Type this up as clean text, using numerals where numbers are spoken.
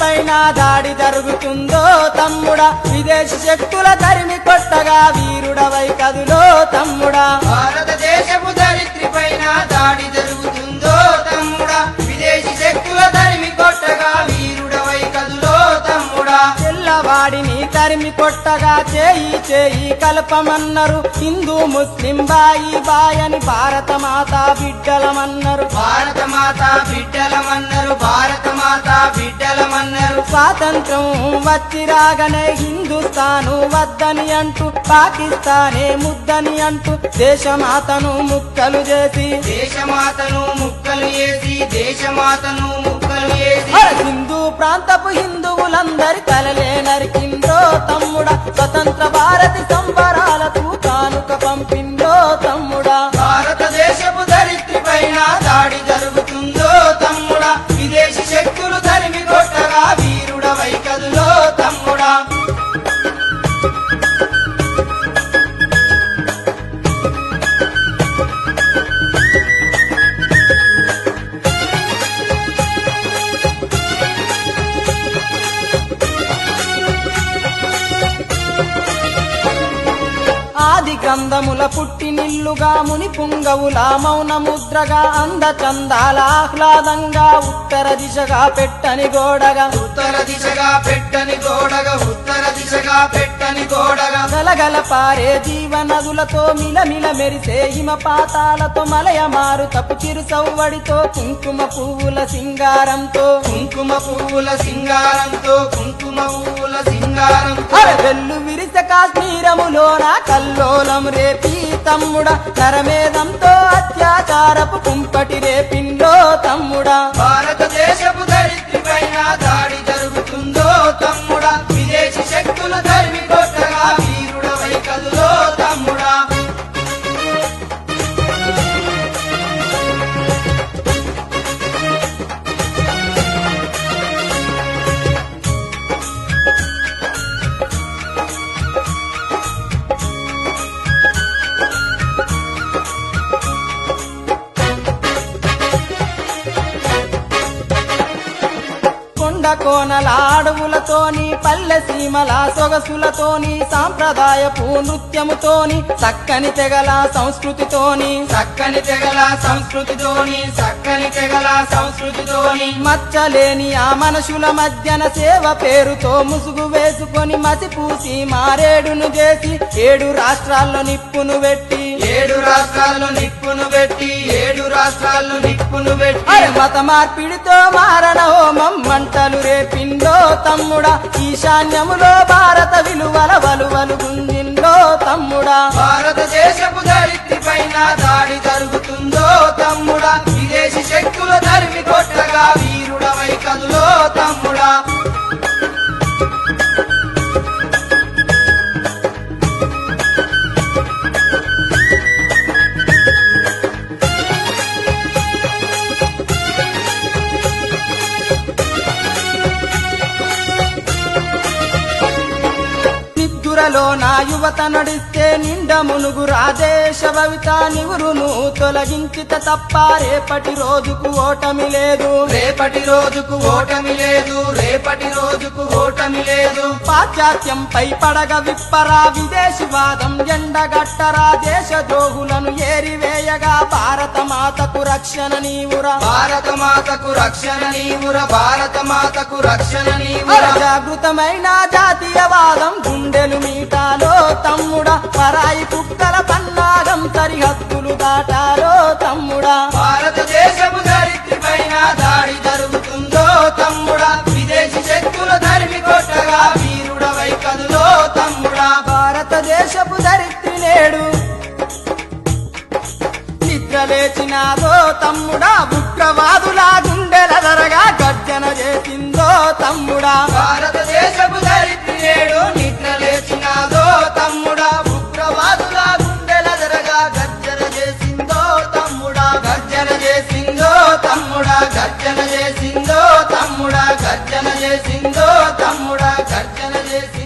పైన దాడి జరుగుతుందో తమ్ముడా, విదేశీ శక్తుల తరిమి కొట్టగా వీరుడవై కదులో తమ్ముడా. భారతదేశపు ధరిత్రి పైన దాడి జరుగుతుందో తమ్ముడా, విదేశీ శక్తుల తరిమి కొట్టగా వీరుడవై కదులో తమ్ముడా. తెల్లవాడిని తరిమి కొట్టగా చేయి చేయి కలపమన్నారు, హిందూ ముస్లిం బాయి బాయని భారత మాత బిడ్డలమన్నారు. భారత మాత బిడ్డలమన్నారు, భారత మాత బిడ్డలమన్నారు. స్వాతంత్రం వచ్చి రాగానే హిందుస్థాను వద్దని అంటూ, పాకిస్తానే ముద్దని అంటూ దేశమాతను ముక్కలు చేసి, దేశమాతను ముక్కలు చేసి, దేశమాతను ముక్కలు చేసి హిందూ ప్రాంతపు హిందువులందరి తలలే నరికిందో తమ్ముడా, స్వతంత్ర భారతి సంబరాలకు కానుక పంపిందో తమ్ముడా. భారతదేశపు ధరిత్రి పైన దాడి జరుగుతుందో తమ్ముడా, విదేశీ శక్తులు తరిమి కొట్టగా వీరుడవై కదులో తమ్ముడా. ఆది కందముల పుట్టినిల్లుగా ముని పుంగవుల మౌన ముద్రగా అంద చందాల ఆహ్లాదంగా ఉత్తర దిశగా పెట్టని గోడగా, ఉత్తర దిశగా పెట్టని గోడగా, ఉత్తర దిశగా పెట్టని గోడగా గలగల పారే జీవనదులతో మిలమిల మెరిసే హిమపాతాలతో మలయ మారుతపు చిరు సవ్వడితో కుంకుమ పువ్వుల సింగారంతో, కుంకుమ పువ్వుల సింగారంతో, కుంకుమ పువ్వుల సింగారంతో వెల్లు విరిస కాశ్మీరములోన కల్లోలం రేపి తమ్ముడా, నరమేధంతో అత్యాచారపు కుంపటి రేపిందో తమ్ముడా. భారతదేశపు ధరిత్రి పైన దాడి జరుగుతుందో తమ్ముడా, విదేశీ శక్తులు తరిమి కొట్టగా వీరుడవై కదులో తమ్ముడా. కొండ కోనల అడవులతోని పల్లె సీమల సొగసులతోని సాంప్రదాయపు నృత్యముతోని చక్కని తెగల సంస్కృతితోని, చక్కని తెగల సంస్కృతితోని, చక్కని తెగల సంస్కృతితోని మచ్చలేని ఆ మనుషుల మధ్యన సేవ పేరుతో ముసుగు వేసుకొని మసిపూసి మారేడును చేసి 7 రాష్ట్రాల్లో నిప్పును పెట్టి, 7 రాష్ట్రాల్లో నిప్పును పెట్టి, 7 రాష్ట్రాల్లో నిప్పును పెట్టి మత మార్పిడితో మారణ హోమం మంటలు రేపిందో తమ్ముడా, ఈశాన్యములో భారత విలువల వలువలు గుంజిందో తమ్ముడా. భారతదేశపు ధరిత్రి పైన దాడి జరుగుతుందో తమ్ముడా, విదేశీ శక్తుల తరిమి కొట్టగా వీరుడవై కదులో తమ్ముడా. నిద్దురలో నా యువత నడిస్తే నిండ మునుగు రాజేశ భవిత నివురును తొలగించిత తప్ప రేపటి రోజుకు ఓటమి లేదు, రేపటి రోజుకు ఓటమి లేదు, రేపటి రోజుకు ఓటమి లేదు. పాశ్చాత్యంపై పడగ విప్పరా విదేశీవాదం ఎండగట్టరా, దేశ ద్రోహులను ఏరివేయగా భారత మాతకు రక్షణ నీవురా, భారత మాతకు రక్షణ నీవురా, భారత మాతకు రక్షణ నీవురా. జాగృతమైన జాతీయవాదం గుండెలు మీటాలో తమ్ముడా, పరాయి కుక్కల పన్నాగం సరిహద్దులు దాటాలో తమ్ముడా. భారతదేశపు ధరిత్రి పైన దాడి జరుగుతుందో తమ్ముడా, విదేశీ శక్తుల తరిమి కొట్టగా వీరుడవై కదులో తమ్ముడా. భారతదేశపు ధరిత్రి నేడు నిద్రలేచినాదో తమ్ముడా, ఉగ్రవాదుల గుండెల ధరగా గర్జన చేసిందో తమ్ముడా. భారతదేశపు ధరిత్రి నేడు నిద్ర లేచినాదో తమ్ముడా, ఉగ్రవాదుల గుండెల ధరగా గర్జన చేసిందో తమ్ముడా, గర్జన చేసిందో తమ్ముడా, గర్జన చేసిందో తమ్ముడా, గర్జన చేసిందో తమ్ముడా, గర్జన చేసిందో